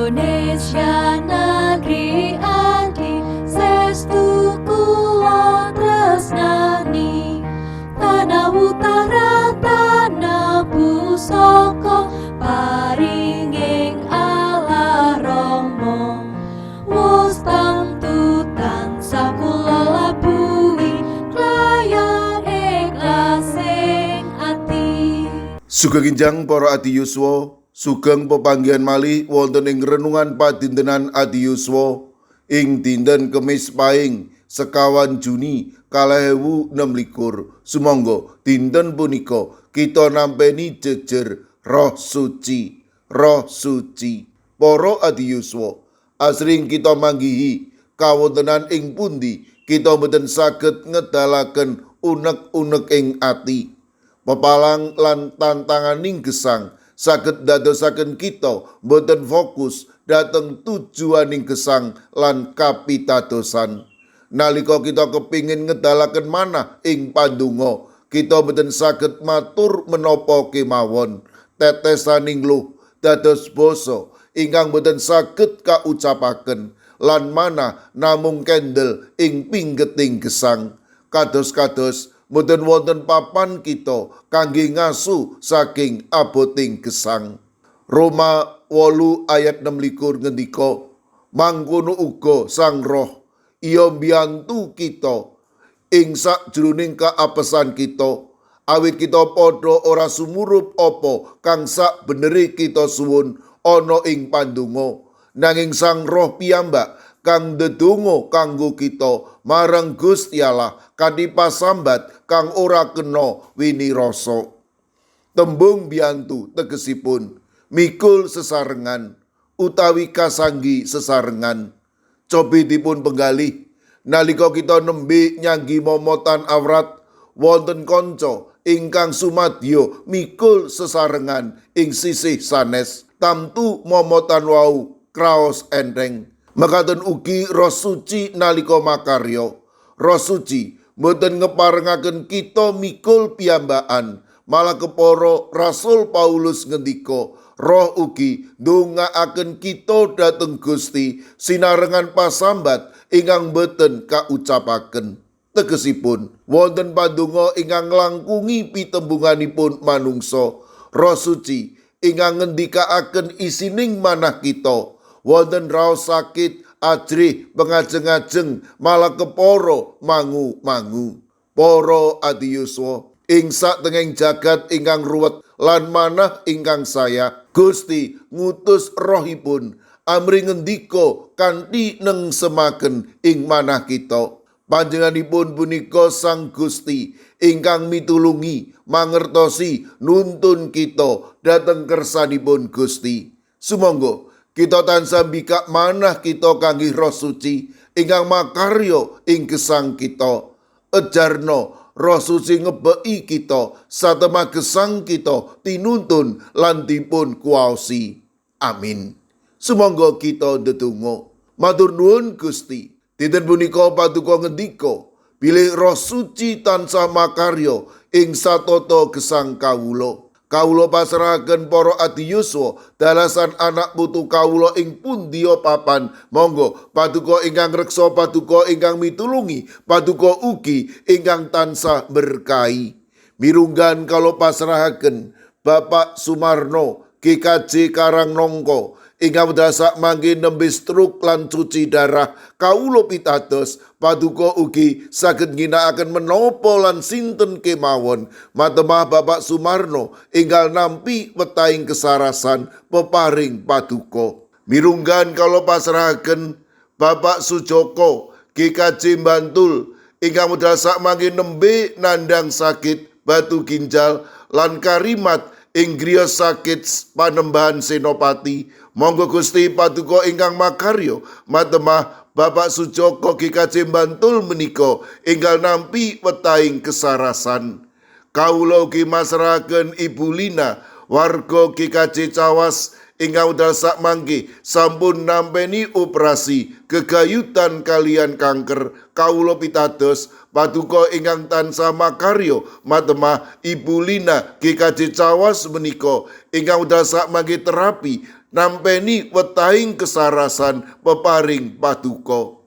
Indonesia negeri adi, sestu kula tresnani. Tanah utara tanah pusaka, paringing Allah Rama. Wus tamtu tansah kula labuhi, klayan ikhlasing ati. Sugeng Kinjang para adi yuswa, sugeng pepanggihan malih wonten ing renungan padintenan adi yuswa ing dinten Kemis Pahing sekawan Juni 2026. Sumangga dinten punika kita nampeni jejer Roh Suci. Roh Suci. Para adi yuswa, asring kita manggihi kawontenan ing pundi kita boten saged ngedalaken unek-unek ing ati. Pepalang lan tantanganing gesang saged dadosaken kita boten fokus dhateng tujuaning gesang lan kapitadosan. Nalika kita kepingin ngedalaken manah ing pandonga, kita boten saged matur menapa kemawon. Tetesaning luh dados basa ingkang boten saged kaucapaken, lan manah namung kendel ing pinggeting gesang. Kados-kados boten wonten papan kita kangge ngasu saking aboting gesang. Roma 8 ayat 26 ngendika, mangkono uga Sang Roh iya mbiyantu kita ing sakjroning kaapesan kita, awit kita padha ora sumurup apa kang sak beneri kita suwun ana ing pandonga, nanging Sang Roh piyambak kang ndedonga kanggo kita marang Gusti Allah kanthi pasambat kang ora kena winirasa. Tembung biyantu tegesipun mikul sesarengan utawi kasanggi sesarengan. Cobi dipun penggalih, nalika kita nembe nyanggi momotan awrat, wonten kanca ingkang sumadya mikul sesarengan ing sisih sanes, tamtu momotan wau kraos enteng. Mekaten ugi Roh Suci nalika makarya. Roh Suci mboten ngeparengaken kita mikul piyambakan, malah kepara Rasul Paulus ngendika, Roh ugi ndongaaken kita dhateng Gusti sinarengan pasambat ingkang boten kaucapaken. Tegesipun wonten pandonga ingkang nglangkungi pitembunganipun manungsa. Roh Suci ingkang ngendikaaken isining manah kita, wonten raos sakit, ajrih, pengajeng-ajeng, malah kepara mangu-mangu. Para adi yuswa, ing satengahing jagat ingkang ruwet lan manah ingkang saya, Gusti ngutus Rohipun amri ngendika kanthi nengsemaken ing manah kita. Panjenenganipun punika Sang Gusti ingkang mitulungi, mangertosi, nuntun kita dhateng kersanipun Gusti. Sumangga kita tansah mbikak manah kita kangge Roh Suci ingkang makarya ing gesang kita. Ejarna Roh Suci ngebeki kita satemah gesang kita tinuntun lan dipun kuwaosi. Amin. Sumangga kita ndedonga. Matur nuwun Gusti, dinten punika paduka ngendika, bilih Roh Suci tansah makarya ing satata gesang kawula. Kawula pasrahaken para adi yuswa dalasan anak putu kawula ing pundi papan. Monggo paduka ingkang reksa, paduka ingkang mitulungi, paduka ugi ingkang tansah berkahi. Mirunggan kalau pasrahaken Bapak Sumarno GKJ Karangnongko ingkang dasak mangke nembe struk lan cuci darah. Kawula pitados paduka ugi saged ngginakaken menapa lan sinten kemawon matemah Bapak Sumarno ingkang nampi wetahing kesarasan peparing paduka. Mirunggan kalau pasrahaken Bapak Sujoko GKJ Bantul ingkang dasak mangke nembe nandang sakit batu ginjal lan karimat ing griya sakit Panembahan Senopati. Monggo Gusti paduka ingkang makarya matemah Bapak Sujoko GKJ Bantul menika ingkang nampi wetahing kesarasan. Kawula ugi masrahaken Ibu Lina warga GKJ Cawas ingkang dasak mangke sampun nampeni operasi gegayutan kalian kanker. Kawula pitados paduka ingkang tansah makarya matemah Ibu Lina GKJ Cawas menika ingkang dasak mangke terapi nampeni wetahing kesarasan peparing paduka.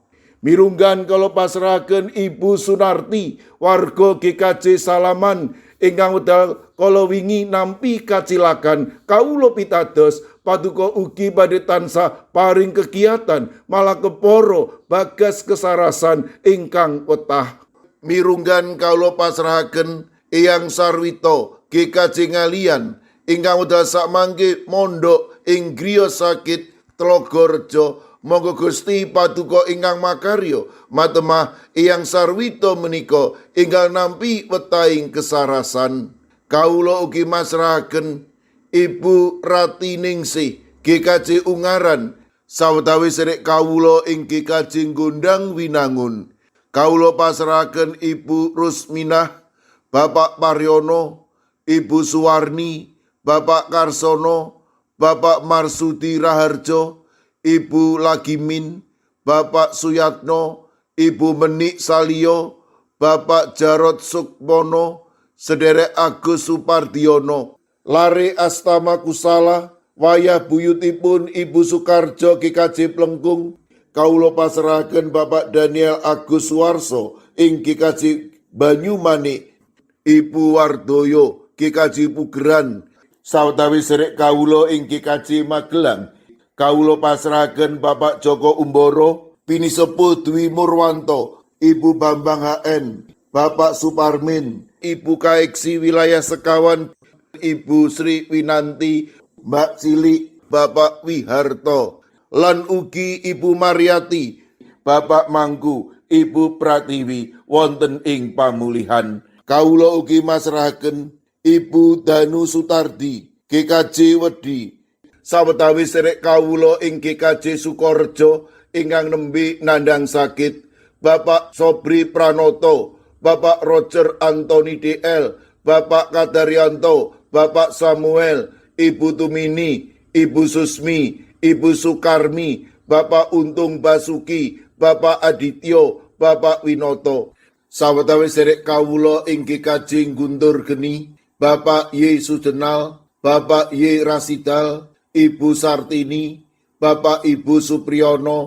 Mirunggan kala pasrahaken Ibu Sunarti warga GKJ Salaman ingkang wedal kala wingi nampi kacilakan kawula pitados paduka ugi badhe tansah paring kegiatan malah keporo bagas kesarasan ingkang wetah. Mirunggan kawula pasrahaken Eyang Sarwito GKJ Ngalian ingkang wedal sakmangke mondok ing griya sakit Tlogorejo. Monggo Gusti paduka ingkang makarya matemah Eyang Sarwito menika ingkang nampi wetahing kesarasan. Kawula ugi masrahaken Ibu Ratiningsih GKJ Ungaran sawetawis sedherek kawula ing GKJ Gondang Winangun. Kawula pasrahaken Ibu Rusminah, Bapak Paryono, Ibu Suwarni, Bapak Karsono, Bapak Marsudi Raharjo, Ibu Lagimin, Bapak Suyatno, Ibu Menik Salio, Bapak Jarod Sukmono, sederek Agus Supardiono, Lare Astama Kusala, wayah buyutipun Ibu Sukarjo GKJ Plengkung. Kawula pasrahaken Bapak Daniel Agus Warso ing GKJ Banyumanik, Ibu Wardoyo GKJ Pugeran, sawetawis sedherek kawula ing GKJ Magelang. Kawula pasrahaken Bapak Joko Umboro, Pinisepuh Dwi Murwanto, Ibu Bambang HN, Bapak Suparmin, Ibu Kaeksi Wilayah Sekawan, Ibu Sri Winanti, Mbak Cilik, Bapak Wiharto, lan ugi Ibu Mariati, Bapak Mangku, Ibu Pratiwi wonten ing pamulihan. Kawula ugi masrahaken Ibu Danu Sutardi GKJ Wedi, sawetawis sedherek kawula ing GKJ Sukorejo ingkang nembe nandhang sakit, Bapak Sobri Pranoto, Bapak Roger Antoni DL, Bapak Kadaryanto, Bapak Samuel, Ibu Tumini, Ibu Susmi, Ibu Sukarmi, Bapak Untung Basuki, Bapak Adityo, Bapak Winoto. Sawetawis sedherek kawula ing GKJ Guntur Geni, Bapak Y Sudenal, Bapak Y Rasidal, Ibu Sartini, Bapak Ibu Supriyono,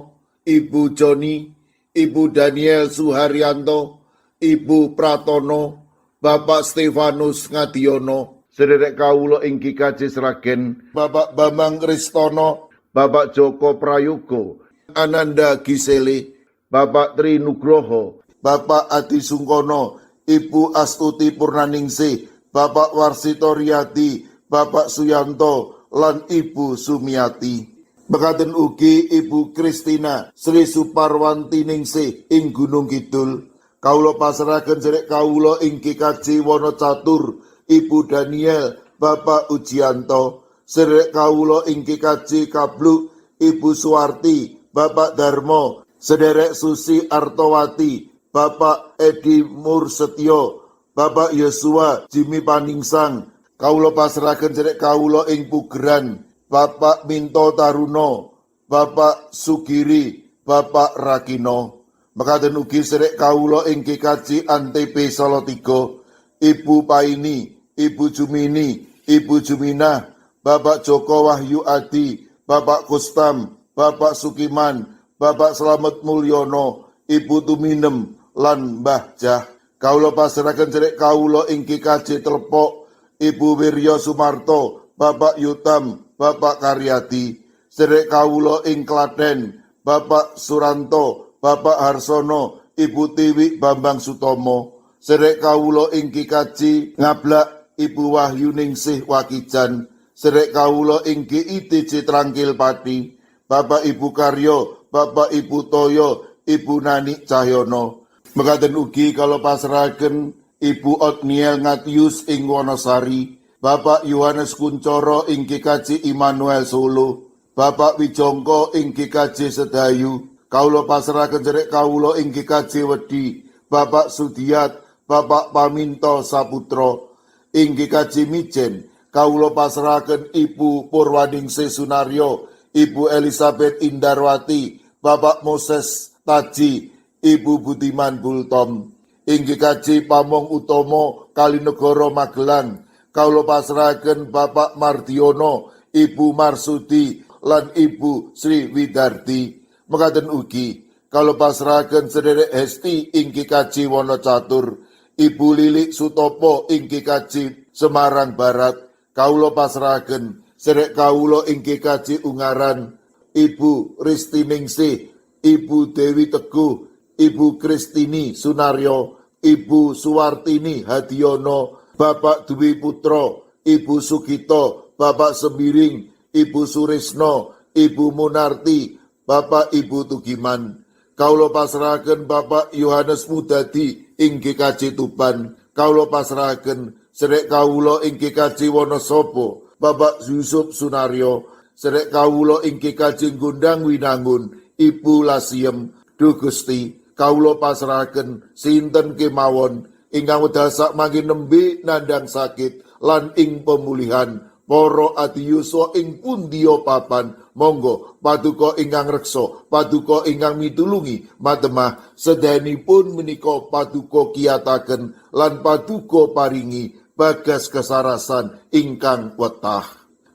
Ibu Joni, Ibu Daniel Suharyanto, Ibu Pratono, Bapak Stefanus Ngadiono, sedherek kawula ing GKJ Sragen, Bapak Bambang Kristono, Bapak Joko Prayogo, Ananda Gisele, Bapak Tri Nugroho, Bapak Adi Sungkono, Ibu Astuti Purnaningsih, Bapak Warsito Riyadi, Bapak Suyanto, lan Ibu Sumiati. Mekaten ugi Ibu Kristina Sri Suparwanti Ningsih ing Gunung Kidul. Kawula pasrahaken sedherek kawula ing GKJ Wonocatur, Ibu Daniel, Bapak Ujianto, sedherek kawula ing GKJ Kabluk, Ibu Suwarti, Bapak Darmo, sedherek Susi Artowati, Bapak Edi Mursetyo, Bapak Yosua Jimmy Paningsang. Kawula pasrahaken sedherek kawula ing Pugeran, Bapak Minto Taruno, Bapak Sugiri, Bapak Rakino. Mekaten ugi sedherek kawula ing GKJ Antp Salatiga, Ibu Paini, Ibu Jumini, Ibu Juminah, Bapak Joko Wahyu Adi, Bapak Kustam, Bapak Sukiman, Bapak Slamet Mulyono, Ibu Tuminem, lan Mbah Jah. Kawula pasrahaken sedherek kawula ing GKJ Telepok, Ibu Wiryo Sumarto, Bapak Yutam, Bapak Karyadi, sedherek kawula ing Klaten, Bapak Suranto, Bapak Harsono, Ibu Tiwi Bambang Sutomo, sedherek kawula ing GKJ Ngablak, Ibu Wahyuningsih Wakijan, sedherek kawula ing GITJ Trangkil Pati, Bapak Ibu Karyo, Bapak Ibu Toyo, Ibu Nani Cahyono. Mekaten ugi kala pasrahaken Ibu Otniel Ngatius ing Wonosari, Bapak Yohanes Kuncoro ing GKJ Immanuel Solo, Bapak Wijongko ing GKJ Sedayu. Kawula pasrahaken sedherek kawula ing GKJ Wedi, Bapak Sudiat, Bapak Paminto Saputro. Ing GKJ Mijen kawula pasrahaken Ibu Purwaningsih Sunaryo, Ibu Elizabeth Indarwati, Bapak Moses Taji, Ibu Budiman Bultom. Ing GKJ Pamong Utomo Kalinegoro Magelang kawula pasrahaken Bapak Mardiono, Ibu Marsudi, lan Ibu Sri Widarti. Mekaten ugi kalau pasrahaken sederek Hesti ing Kikaji Wonocatur, Ibu Lilik Sutopo ing Kikaji Semarang Barat. Kawula pasrahaken sederek kawula ing Kikaji Ungaran, Ibu Ristiningsih, Ibu Dewi Teguh, Ibu Kristini Sunaryo, Ibu Suwartini Hadiono, Bapak Dwi Putro, Ibu Sugito, Bapak Sembiring, Ibu Surisno, Ibu Munarti, Bapak Ibu Tugiman. Kawula pasrahaken Bapak Yohanes Mudadi ing GKJ Tuban. Kawula pasrahaken sederek kawula ing GKJ Wonosobo, Bapak Yusuf Sunaryo. Sederek kawula ing GKJ Gondang Winangun, Ibu Lasiem. Duh Gusti, kawula pasrahaken sinten kemawon ingkang wedal sak mangkin nembe nandhang sakit lan ing pemulihan. Para adiyuswa ing pundiya papan, monggo paduka ingkang reksa, paduka ingkang mitulungi, matemah sedayanipun menika paduka kiyataken lan paduka paringi bagas kesarasan ingkang wetah.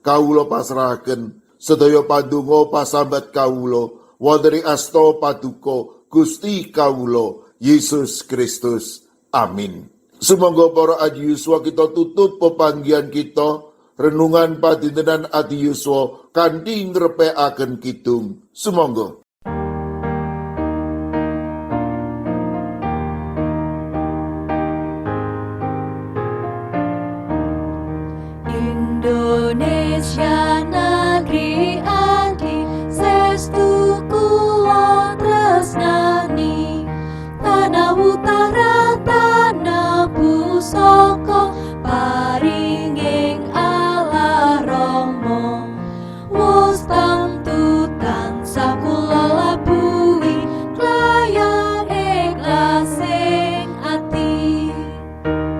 Kawula pasrahaken sedaya pandonga pasambat kawula wonten ing asta paduka Gusti kawula Yesus Kristus. Amin. Sumangga para adiyuswa kita tutup pepanggihan kita renungan padintenan Adi Yuswa kanthi ngrepekaken kidung. Sumangga.